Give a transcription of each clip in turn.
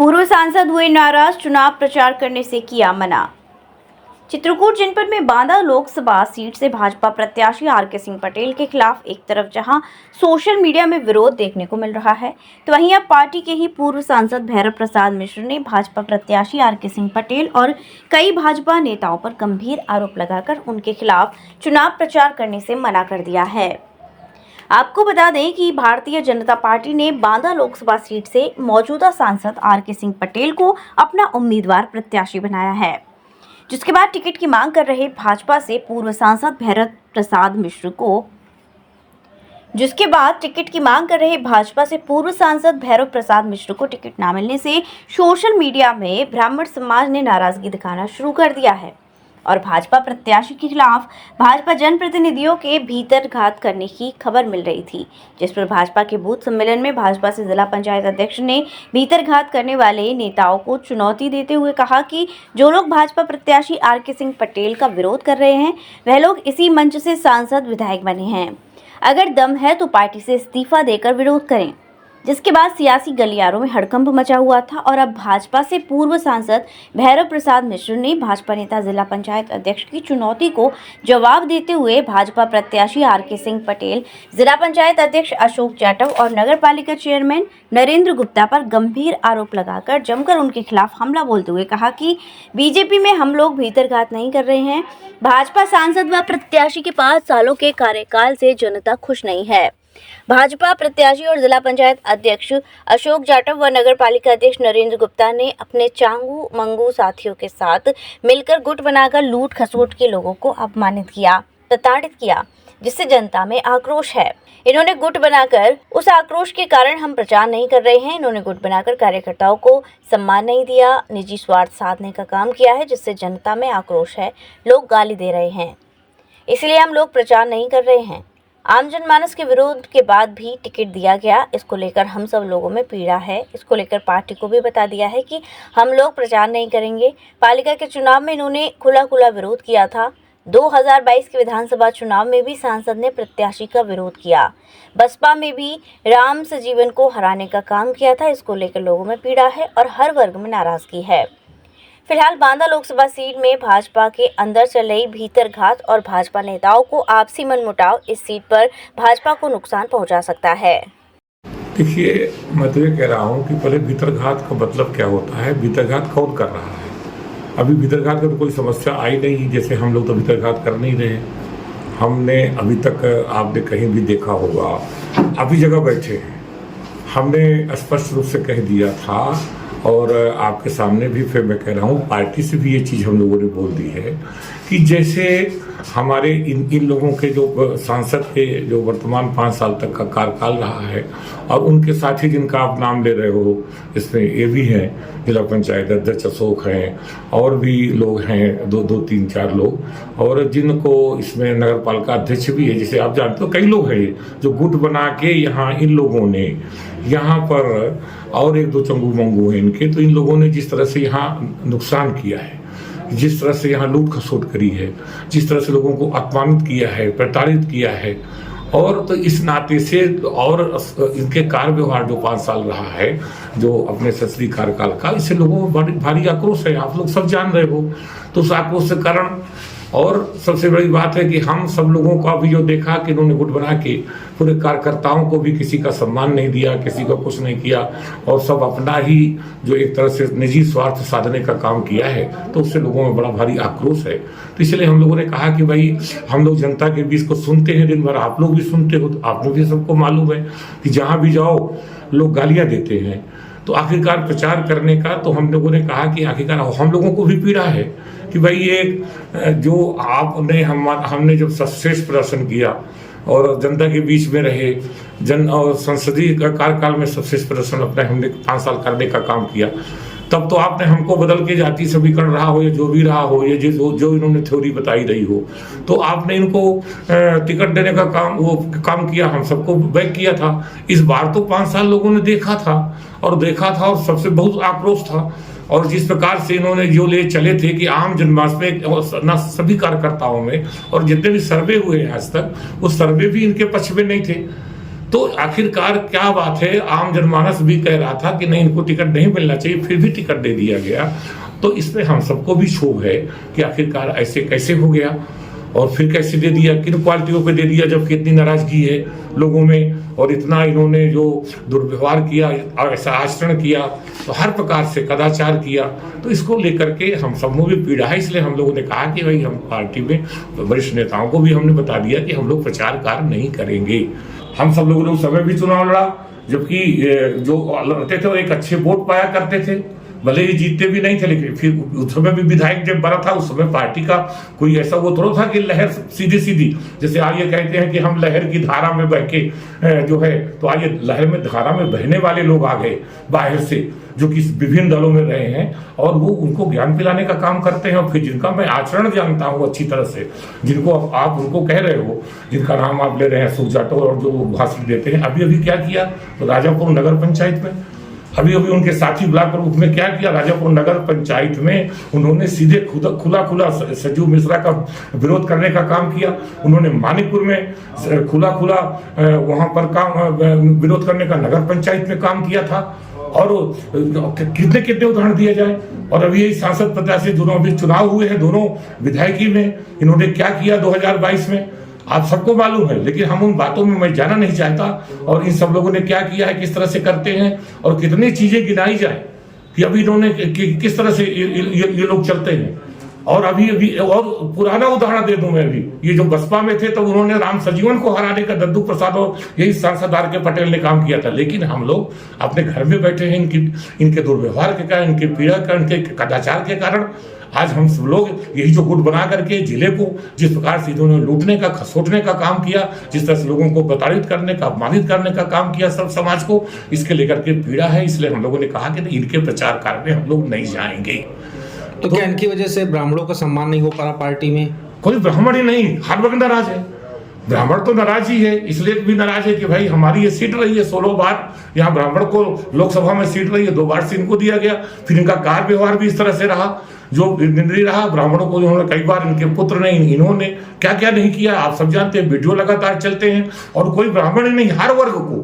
पूर्व सांसद हुए नाराज, चुनाव प्रचार करने से किया मना। चित्रकूट जनपद में बांदा लोकसभा सीट से भाजपा प्रत्याशी आर.के. सिंह पटेल के खिलाफ एक तरफ जहां सोशल मीडिया में विरोध देखने को मिल रहा है, तो वहीं अब पार्टी के ही पूर्व सांसद भैरव प्रसाद मिश्र ने भाजपा प्रत्याशी आर.के. सिंह पटेल और कई भाजपा नेताओं पर गंभीर आरोप लगाकर उनके खिलाफ चुनाव प्रचार करने से मना कर दिया है। आपको बता दें कि भारतीय जनता पार्टी ने बांदा लोकसभा सीट से मौजूदा सांसद आर.के. सिंह पटेल को अपना उम्मीदवार प्रत्याशी बनाया है, जिसके बाद टिकट की मांग कर रहे भाजपा से पूर्व सांसद भैरव प्रसाद मिश्र को टिकट न मिलने से सोशल मीडिया में ब्राह्मण समाज ने नाराजगी दिखाना शुरू कर दिया है और भाजपा प्रत्याशी के खिलाफ भाजपा जनप्रतिनिधियों के भीतरघात करने की खबर मिल रही थी, जिस पर भाजपा के बूथ सम्मेलन में भाजपा से जिला पंचायत अध्यक्ष ने भीतरघात करने वाले नेताओं को चुनौती देते हुए कहा कि जो लोग भाजपा प्रत्याशी आर.के. सिंह पटेल का विरोध कर रहे हैं, वह लोग इसी मंच से सांसद विधायक बने हैं। अगर दम है तो पार्टी से इस्तीफा देकर विरोध करें। जिसके बाद सियासी गलियारों में हड़कंप मचा हुआ था और अब भाजपा से पूर्व सांसद भैरव प्रसाद मिश्र ने भाजपा नेता जिला पंचायत अध्यक्ष की चुनौती को जवाब देते हुए भाजपा प्रत्याशी आर.के. सिंह पटेल, जिला पंचायत अध्यक्ष अशोक जाटव और नगर पालिका चेयरमैन नरेंद्र गुप्ता पर गंभीर आरोप लगाकर जमकर उनके खिलाफ हमला बोलते हुए कहा कि बीजेपी में हम लोग भीतरघात नहीं कर रहे हैं। भाजपा सांसद व प्रत्याशी के 5 सालों के कार्यकाल से जनता खुश नहीं है। भाजपा प्रत्याशी और जिला पंचायत अध्यक्ष अशोक जाटव व नगर पालिका अध्यक्ष नरेंद्र गुप्ता ने अपने चांगू मंगू साथियों के साथ मिलकर गुट बनाकर लूट खसोट के लोगों को अपमानित किया, प्रताड़ित किया, जिससे जनता में आक्रोश है। इन्होंने गुट बनाकर, उस आक्रोश के कारण हम प्रचार नहीं कर रहे हैं। इन्होंने गुट बनाकर कार्यकर्ताओं को सम्मान नहीं दिया, निजी स्वार्थ साधने का काम किया है, जिससे जनता में आक्रोश है। लोग गाली दे रहे हैं, इसलिए हम लोग प्रचार नहीं कर रहे हैं। आम जनमानस के विरोध के बाद भी टिकट दिया गया, इसको लेकर हम सब लोगों में पीड़ा है। इसको लेकर पार्टी को भी बता दिया है कि हम लोग प्रचार नहीं करेंगे। पालिका के चुनाव में इन्होंने खुला विरोध किया था। 2022 के विधानसभा चुनाव में भी सांसद ने प्रत्याशी का विरोध किया। बसपा में भी राम सजीवन को हराने का काम किया था। इसको लेकर लोगों में पीड़ा है और हर वर्ग में नाराजगी है। फिलहाल बांदा लोकसभा सीट में भाजपा के अंदर चल रही भीतरघात और भाजपा नेताओं को आपसी मनमुटाव इस सीट पर भाजपा को नुकसान पहुंचा सकता है। देखिए, मैं तो ये कह रहा हूं कि पहले भीतरघात का मतलब क्या होता है, भीतरघात कौन कर रहा है। अभी भीतरघात की तो कोई समस्या आई नहीं, जैसे हम लोग तो भीतरघात कर नहीं रहे। हमने अभी तक, आपने कहीं भी देखा होगा, अभी जगह बैठे हैं, हमने स्पष्ट रूप से कह दिया था और आपके सामने भी फिर मैं कह रहा हूँ, पार्टी से भी ये चीज़ हम लोगों ने बोल दी है कि जैसे हमारे इन लोगों के जो सांसद के जो वर्तमान 5 साल तक का कार्यकाल रहा है और उनके साथी जिनका आप नाम ले रहे हो, इसमें ये भी हैं, जिला पंचायत अध्यक्ष अशोक हैं और भी लोग हैं, 2-3-4 लोग, और जिनको इसमें नगर पालिका अध्यक्ष भी है, जिसे आप जानते हो, कई लोग हैं जो गुट बना के यहाँ इन लोगों ने यहाँ पर, और 1-2 चंगू मंगू हैं इनके, तो इन लोगों ने जिस तरह से यहाँ नुकसान किया है, जिस तरह से यहाँ लूट खसोट करी है, जिस तरह से लोगों को अपमानित किया है, प्रताड़ित किया है, और तो इस नाते से और इनके कार्य व्यवहार जो 5 साल रहा है, जो अपने ससरी कार्यकाल का, इससे लोगों में भारी आक्रोश है। आप लोग सब जान रहे हो। तो उस आक्रोश के कारण, और सबसे बड़ी बात है कि हम सब लोगों का भी जो देखा कि इन्होंने गुट बना के पूरे कार्यकर्ताओं को भी किसी का सम्मान नहीं दिया, किसी का कुछ नहीं किया, और सब अपना ही जो एक तरह से निजी स्वार्थ साधने का काम किया है, तो उससे लोगों में बड़ा भारी आक्रोश है। तो इसलिए हम लोगों ने कहा कि भाई, हम लोग जनता के बीच को सुनते हैं दिन भर, आप लोग भी सुनते हो, तो आप लोग भी सबको मालूम है कि जहाँ भी जाओ लोग गालियाँ देते हैं। तो आखिरकार प्रचार करने का, तो हम लोगों ने कहा कि आखिरकार हम लोगों को भी पीड़ा है कि भाई ये जो आपने हमने जब सर्वश्रेष्ठ प्रदर्शन किया और जनता के बीच में रहे, और संसदीय कार्यकाल में सर्वश्रेष्ठ प्रदर्शन अपने हमने 5 साल करने का काम किया, तब तो आपने हमको बदल के जाति समीकरण रहा हो या जो भी रहा हो, या जो इन्होंने थ्योरी बताई रही हो, तो आपने इनको टिकट देने का काम किया, हम सबको बैक किया था। इस बार तो 5 साल लोगों ने देखा था और सबसे बहुत आक्रोश था। और जिस प्रकार से इन्होंने जो ले चले थे कि आम जनमानस में, न सभी कार्यकर्ताओं में, और जितने भी सर्वे हुए हैं आज तक, वो सर्वे भी इनके पक्ष में नहीं थे। तो आखिरकार क्या बात है, आम जनमानस भी कह रहा था कि नहीं इनको टिकट नहीं मिलना चाहिए, फिर भी टिकट दे दिया गया। तो इसमें हम सबको भी क्षोभ है कि आखिरकार ऐसे कैसे हो गया और फिर कैसे दे दिया, किन क्वालिटियों पे दे दिया, जबकि इतनी नाराजगी है लोगों में और इतना इन्होंने जो दुर्व्यवहार किया, ऐसा आचरण किया, तो हर प्रकार से कदाचार किया। तो इसको लेकर के हम सब में भी पीड़ा है। इसलिए हम लोगों ने कहा कि भाई हम पार्टी में वरिष्ठ नेताओं को भी हमने बता दिया कि हम लोग प्रचार कार्य नहीं करेंगे। हम सब लोगों ने उस समय भी चुनाव लड़ा, जबकि जो लड़ते थे वो एक अच्छे वोट पाया करते थे, भले ही जीतते भी नहीं थे, लेकिन फिर उस समय भी विधायक जब बना था उस समय पार्टी का कोई ऐसा वो थोड़ा था कि लहर सीधी सीधी, जैसे आज ये कहते हैं कि हम लहर की धारा में बह के जो है, तो आज ये लहर में धारा में बहने वाले लोग आ गए बाहर से, जो कि विभिन्न दलों में रहे हैं और वो उनको ज्ञान पिलाने का काम करते हैं। और फिर जिनका मैं आचरण जानता हूँ अच्छी तरह से, जिनको आप उनको कह रहे हो, जिनका नाम आप ले रहे हैं सुजातो, और जो भाषण देते हैं, अभी अभी क्या किया तो राजापुर नगर पंचायत में, अभी अभी उनके साथी ब्लॉक प्रमुख ने क्या किया, राजापुर नगर पंचायत में उन्होंने सीधे खुला सज्जू मिश्रा का विरोध करने का काम किया। उन्होंने मानिकपुर में खुला वहां पर काम विरोध करने का नगर पंचायत में काम किया था। और कितने उदाहरण दिए जाए। और अभी यही सांसद प्रत्याशी दोनों अभी चुनाव हुए हैं, दोनों विधायकी में इन्होंने क्या किया 2022 में आप सबको मालूम है, लेकिन हम उन बातों में मैं जाना नहीं चाहता। और इन सब लोगों ने क्या किया है, किस तरह से करते हैं और कितनी चीजें गिनाई जाए कि अभी इन्होंने किस तरह से ये लोग चलते हैं। और अभी और पुराना उदाहरण दे दूं मैं, अभी ये जो बसपा में थे तो उन्होंने राम सजीवन को हराने का दद्दू प्रसाद और यही सांसद आर के पटेल ने काम किया था। लेकिन हम लोग अपने घर में बैठे हैं इनके दुर्व्यवहार के कारण, इनके पीड़ा के कारण, इनके कदाचार के कारण आज हम सब लोग यही जो गुट बना करके जिले को जिस प्रकार से इन्होंने लूटने का, खसोटने का काम किया, जिस तरह से लोगों को प्रताड़ित करने का, अपमानित करने का काम किया सब समाज को, इसके लेकर के पीड़ा है। इसलिए हम लोगों ने कहा कि इनके प्रचार कार्य में हम लोग नहीं जाएंगे। तो क्या इनकी वजह से ब्राह्मणों का सम्मान नहीं हो पा रहा पार्टी में? कोई ब्राह्मण ही नहीं, हर वर्ग नाराज है। ब्राह्मण तो नाराज ही है, इसलिए भी नाराज है कि भाई हमारी ये सीट रही है 16 बार, यहाँ ब्राह्मण को लोकसभा में सीट रही है, 2 बार से इनको दिया गया। फिर इनका कार्य व्यवहार भी इस तरह से रहा जो निंदनीय रहा। ब्राह्मणों को उन्होंने कई बार, इनके पुत्र ने, इन्होंने क्या क्या नहीं किया आप सब जानते हैं, वीडियो लगातार चलते हैं। और कोई ब्राह्मण ही नहीं, हर वर्ग को,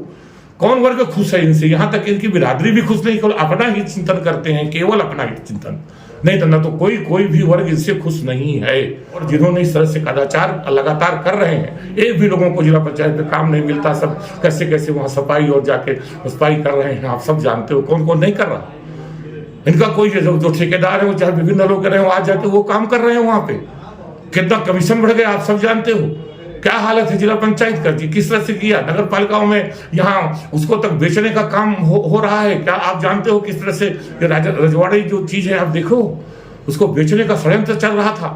कौन वर्ग खुश है इनसे, यहाँ तक इनकी बिरादरी भी खुश नहीं, केवल अपना ही चिंतन करते हैं, केवल अपना ही चिंतन, नहीं तो ना तो कोई भी वर्ग इससे खुश नहीं है। और जिन्होंने इस तरह से कदाचार लगातार कर रहे हैं, एक भी लोगों को जिला पंचायत में काम नहीं मिलता, सब कैसे वहां सफाई और जाके सफाई कर रहे हैं, आप सब जानते हो कौन कौन नहीं कर रहा। इनका कोई जो ठेकेदार है वो चाहे विभिन्न लोग कर रहे हो, आज जाके वो काम कर रहे हैं वहां पे, कितना कमीशन बढ़ गया आप सब जानते हो। क्या हालत है जिला पंचायत का, किस तरह से किया, नगर पालिकाओं में यहाँ उसको तक बेचने का काम हो रहा है। क्या आप जानते हो किस तरह से रजवाड़ी जो चीज है आप देखो, उसको बेचने का षड्यंत्र चल रहा था।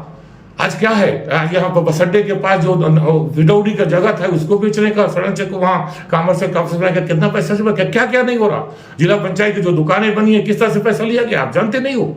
आज क्या है, आज यहाँ पर बस अड्डे के पास जो विदौड़ी का जगह था उसको बेचने का षड्यंत्र को वहाँ कामर्स से कितना पैसा से क्या नहीं हो रहा। जिला पंचायत की जो दुकानें बनी है किस तरह से पैसा लिया गया आप जानते नहीं हो।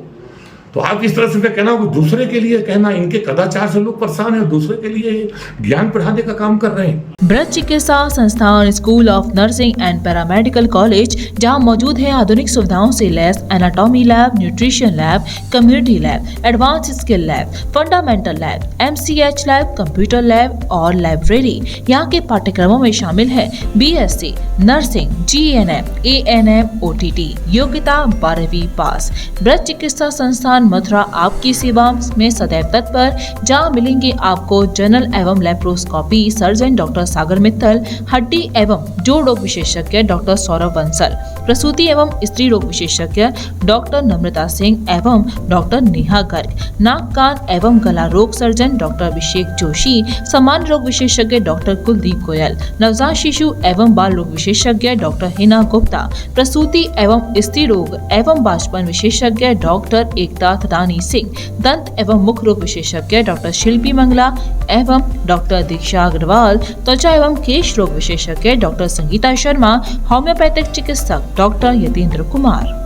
तो आप इस तरह से मैं कहना दूसरे के लिए कहना, इनके कदाचार से लोग परेशान है, दूसरे के लिए ज्ञान बढ़ाने का काम कर रहे हैं। Braj Chikitsa Sansthan school of nursing and paramedical college, जहां मौजूद है आधुनिक सुविधाओं से लैस anatomy lab, nutrition lab, community lab, advance skill lab, fundamental lab, MCH lab, computer lab और लाइब्रेरी। यहाँ के पाठ्यक्रमों में शामिल है BSc nursing, GNM, ANM, OTT, योग्यता 12वीं पास। ब्रज चिकित्सा संस्थान मथुरा आपकी सेवा में सदैव तत्पर, जहाँ मिलेंगे आपको जनरल एवं लेप्रोस्कोपी सर्जन डॉक्टर सागर मित्तल, हड्डी एवं जोड़ रोग विशेषज्ञ डॉक्टर सौरभ बंसल, प्रसूति एवं स्त्री रोग विशेषज्ञ डॉक्टर नम्रता सिंह एवं डॉक्टर नेहा गर्ग, नाक कान एवं गला रोग सर्जन डॉक्टर अभिषेक जोशी, सामान्य रोग विशेषज्ञ डॉक्टर कुलदीप गोयल, नवजात शिशु एवं बाल रोग विशेषज्ञ डॉक्टर हिना गुप्ता, प्रसूति एवं स्त्री रोग एवं बाष्पन विशेषज्ञ डॉक्टर एकता थदानी सिंह, दंत एवं मुख रोग विशेषज्ञ डॉक्टर शिल्पी मंगला एवं डॉक्टर दीक्षा अग्रवाल, त्वचा एवं केश रोग विशेषज्ञ डॉक्टर संगीता शर्मा, होम्योपैथिक चिकित्सक डॉक्टर यतीन्द्र कुमार।